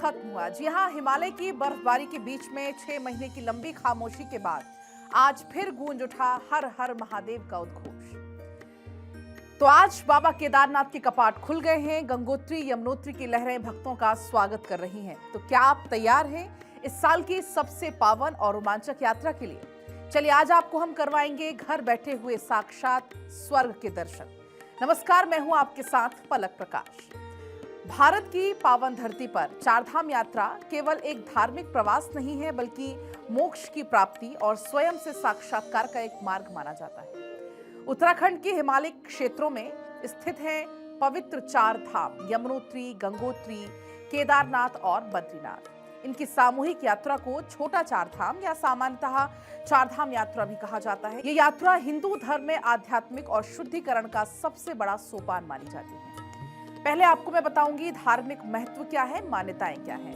खत्म हुआ। जी हां, हिमालय की बर्फबारी के बीच में 6 महीने की लंबी खामोशी के बाद आज फिर गूंज उठा हर हर महादेव का उद्घोष। तो आज बाबा केदारनाथ के कपाट खुल गए हैं। गंगोत्री यमुनोत्री की लहरें भक्तों का स्वागत कर रही हैं। तो क्या आप तैयार हैं इस साल की सबसे पावन और रोमांचक यात्रा के लिए? चलिए आज आपको हम करवाएंगे घर बैठे हुए साक्षात स्वर्ग के दर्शन। नमस्कार, मैं हूं आपके साथ पलक प्रकाश। भारत की पावन धरती पर चारधाम यात्रा केवल एक धार्मिक प्रवास नहीं है, बल्कि मोक्ष की प्राप्ति और स्वयं से साक्षात्कार का एक मार्ग माना जाता है। उत्तराखंड के हिमालय क्षेत्रों में स्थित हैं पवित्र चार धाम यमुनोत्री, गंगोत्री, केदारनाथ और बद्रीनाथ। इनकी सामूहिक यात्रा को छोटा चार धाम या सामान्यतः चारधाम यात्रा भी कहा जाता है। ये यात्रा हिंदू धर्म में आध्यात्मिक और शुद्धिकरण का सबसे बड़ा सोपान मानी जाती है। पहले आपको मैं बताऊंगी धार्मिक महत्व क्या है, मान्यताएं क्या है।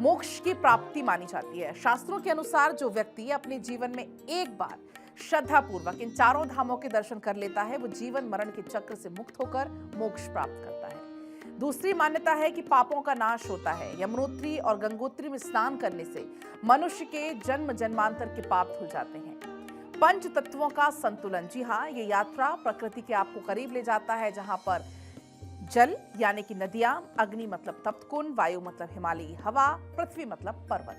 मोक्ष की प्राप्ति मानी जाती है। शास्त्रों के अनुसार जो व्यक्ति अपने जीवन में एक बार श्रद्धा पूर्वक इन चारों धामों के दर्शन कर लेता है, वो जीवन मरण के चक्र से मुक्त होकर मोक्ष प्राप्त करता है। दूसरी मान्यता है कि पापों का नाश होता है। यमुनोत्री और गंगोत्री में स्नान करने से मनुष्य के जन्म जन्मांतर के पाप धुल जाते हैं। पंच तत्वों का संतुलन, जी हाँ, ये यात्रा प्रकृति के आपको करीब ले जाता है, जहां पर जल यानी कि नदियां, अग्नि मतलब तप्त कुंड, वायु मतलब हिमालयी हवा, पृथ्वी मतलब पर्वत,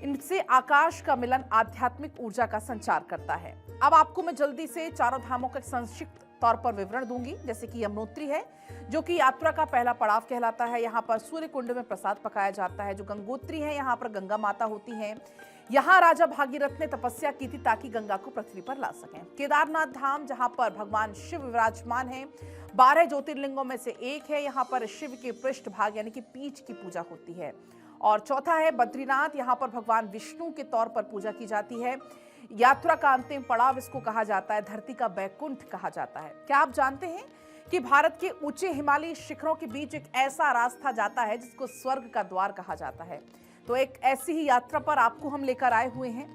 इनसे आकाश का मिलन आध्यात्मिक ऊर्जा का संचार करता है। अब आपको मैं जल्दी से चारों धामों का संक्षिप्त तौर पर विवरण दूंगी। जैसे कि यमुनोत्री है, जो कि यात्रा का पहला पड़ाव कहलाता है। यहाँ पर सूर्य कुंड में प्रसाद पकाया जाता है। जो गंगोत्री है, यहाँ पर गंगा माता होती हैं। यहाँ राजा भागीरथ ने तपस्या की थी ताकि गंगा को पृथ्वी पर ला सकें। केदारनाथ धाम, जहाँ पर भगवान शिव विराजमान हैं, 12 ज्योतिर्लिंगों में से एक है। यहाँ पर शिव के पृष्ठ भाग यानी कि पीठ की पूजा होती है। और चौथा है बद्रीनाथ, यहाँ पर भगवान विष्णु के तौर पर पूजा की जाती है। यात्रा का अंतिम पड़ाव इसको कहा जाता है धरती का बैकुंठ कहा जाता है। क्या आप जानते हैं कि भारत के ऊंचे हिमालयी शिखरों के बीच एक ऐसा रास्ता जाता है जिसको स्वर्ग का द्वार कहा जाता है? तो एक ऐसी ही यात्रा पर आपको हम लेकर आए हुए हैं।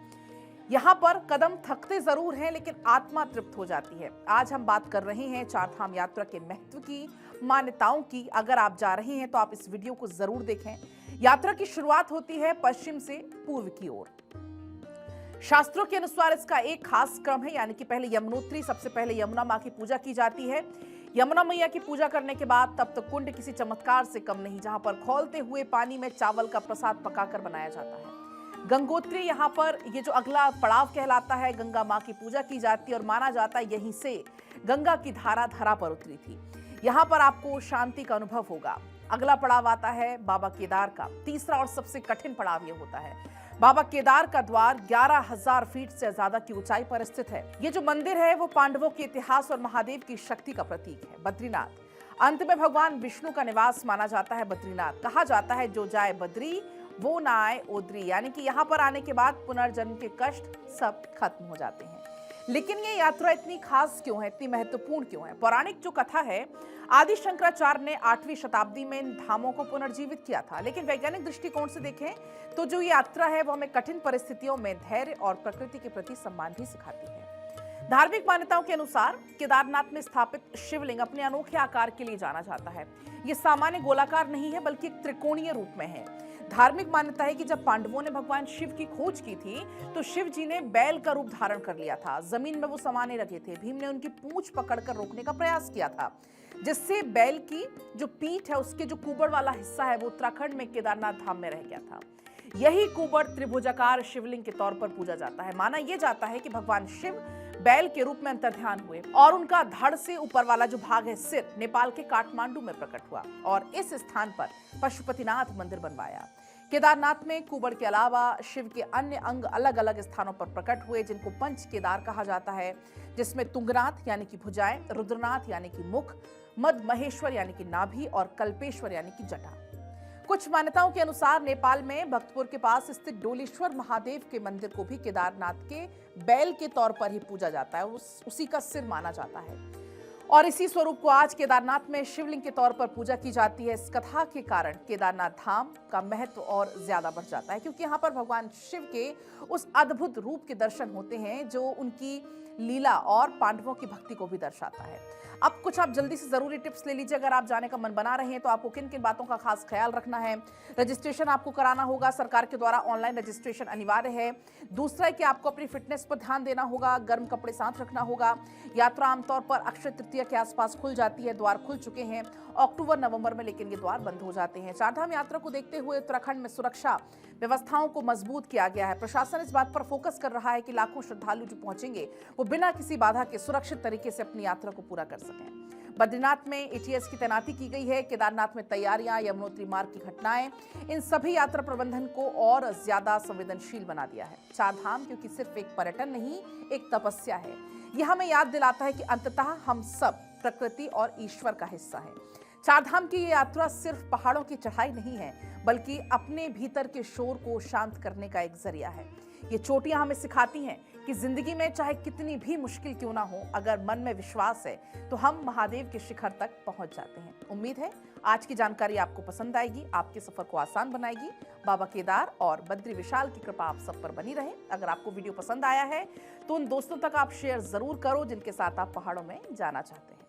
यहाँ पर कदम थकते जरूर हैं, लेकिन आत्मा तृप्त हो जाती है। आज हम बात कर रहे हैं चारधाम यात्रा के महत्व की, मान्यताओं की। अगर आप जा रहे हैं तो आप इस वीडियो को जरूर देखें। यात्रा की शुरुआत होती है पश्चिम से पूर्व की ओर। शास्त्रों के अनुसार इसका एक खास क्रम है, यानी कि पहले यमुनोत्री, सबसे पहले यमुना मां की पूजा की जाती है। यमुना मैया की पूजा करने के बाद तप्त कुंड किसी चमत्कार से कम नहीं, जहां पर खौलते हुए पानी में चावल का प्रसाद पकाकर बनाया जाता है। गंगोत्री, यहाँ पर ये जो अगला पड़ाव कहलाता है, गंगा मां की पूजा की जाती है और माना जाता है यहीं से गंगा की धारा धरा पर उतरी थी। यहाँ पर आपको शांति का अनुभव होगा। अगला पड़ाव आता है बाबा केदार का। तीसरा और सबसे कठिन पड़ाव यह होता है। बाबा केदार का द्वार 11,000 फीट से ज्यादा की ऊंचाई पर स्थित है। ये जो मंदिर है वो पांडवों के इतिहास और महादेव की शक्ति का प्रतीक है। बद्रीनाथ, अंत में भगवान विष्णु का निवास माना जाता है। बद्रीनाथ, कहा जाता है जो जाए बद्री वो ना आए ओद्री, यानी कि यहाँ पर आने के बाद पुनर्जन्म के कष्ट सब खत्म हो जाते हैं। लेकिन ये यात्रा इतनी खास क्यों है, इतनी महत्वपूर्ण क्यों है? पौराणिक जो कथा है, आदि शंकराचार्य ने 8वीं शताब्दी में इन धामों को पुनर्जीवित किया था। लेकिन वैज्ञानिक दृष्टिकोण से देखें तो जो ये यात्रा है वो हमें कठिन परिस्थितियों में धैर्य और प्रकृति के प्रति सम्मान भी सिखाती है। धार्मिक मान्यताओं के अनुसार केदारनाथ में स्थापित शिवलिंग अपने अनोखे आकार के लिए जाना जाता है। ये सामान्य गोलाकार नहीं है, बल्कि एक त्रिकोणीय रूप में है। धार्मिक मान्यता है कि जब पांडवों ने भगवान शिव की खोज की थी तो शिव जी ने बैल का रूप धारण कर लिया था। जमीन में वो समाने लगे थे। भीम ने उनकी पूंछ पकड़कर रोकने का प्रयास किया था, जिससे बैल की जो पीठ है, उसके जो कुबड़ वाला हिस्सा है, वो उत्तराखंड में केदारनाथ धाम में रह गया था। यही कुबड़ त्रिभुजाकार शिवलिंग के तौर पर पूजा जाता है। माना यह जाता है कि भगवान शिव बैल के रूप में अंतर्ध्यान हुए और उनका धड़ से ऊपर वाला जो भाग है, सिर, नेपाल के काठमांडू में प्रकट हुआ और इस स्थान पर पशुपतिनाथ मंदिर बनवाया। केदारनाथ में कुबड़ के अलावा शिव के अन्य अंग अलग अलग स्थानों पर प्रकट हुए, जिनको पंच केदार कहा जाता है, जिसमें तुंगनाथ यानी कि भुजाएं, रुद्रनाथ यानी कि मुख, मद महेश्वर यानी कि नाभि और कल्पेश्वर यानी कि जटा। कुछ मान्यताओं के अनुसार नेपाल में भक्तपुर के पास स्थित डोलेश्वर महादेव के मंदिर को भी केदारनाथ के बैल के तौर पर ही पूजा जाता है, उसी का सिर माना जाता है और इसी स्वरूप को आज केदारनाथ में शिवलिंग के तौर पर पूजा की जाती है। इस कथा के कारण केदारनाथ धाम का महत्व और ज्यादा बढ़ जाता है, क्योंकि यहाँ पर भगवान शिव के उस अद्भुत रूप के दर्शन होते हैं जो उनकी लीला और पांडवों की भक्ति को भी दर्शाता है। अब कुछ आप जल्दी से जरूरी टिप्स ले लीजिए। अगर आप जाने का मन बना रहे हैं तो आपको किन किन बातों का खास ख्याल रखना है। रजिस्ट्रेशन आपको कराना होगा, सरकार के द्वारा ऑनलाइन रजिस्ट्रेशन अनिवार्य है। दूसरा है कि आपको अपनी फिटनेस पर ध्यान देना होगा, गर्म कपड़े साथ रखना होगा। यात्रा आमतौर पर अक्षय तृतीया के आसपास खुल जाती है। द्वार खुल चुके हैं अक्टूबर नवंबर में, लेकिन ये द्वार बंद हो जाते हैं। चारधाम यात्रा को देखते हुए उत्तराखंड में सुरक्षा व्यवस्थाओं को मजबूत किया गया है। प्रशासन इस बात पर फोकस कर रहा है कि लाखों श्रद्धालु जो पहुंचेंगे वो बिना किसी बाधा के सुरक्षित तरीके से अपनी यात्रा को पूरा कर सकें। बद्रीनाथ में एटीएस की तैनाती की गई है। केदारनाथ में तैयारियां, यमुनोत्तरी मार्ग की घटनाएं, इन सभी यात्रा प्रबंधन को और ज्यादा संवेदनशील बना दिया है। चारधाम क्योंकि सिर्फ एक पर्यटन नहीं, एक तपस्या है। यह हमें याद दिलाता है कि अंततः हम सब प्रकृति और ईश्वर का हिस्सा है। चारधाम की ये यात्रा सिर्फ पहाड़ों की चढ़ाई नहीं है, बल्कि अपने भीतर के शोर को शांत करने का एक जरिया है। ये चोटियां हमें सिखाती हैं कि जिंदगी में चाहे कितनी भी मुश्किल क्यों ना हो, अगर मन में विश्वास है तो हम महादेव के शिखर तक पहुंच जाते हैं। उम्मीद है आज की जानकारी आपको पसंद आएगी, आपके सफर को आसान बनाएगी। बाबा केदार और बद्री विशाल की कृपा आप सब पर बनी रहे। अगर आपको वीडियो पसंद आया है तो उन दोस्तों तक आप शेयर जरूर करो जिनके साथ आप पहाड़ों में जाना चाहते हैं।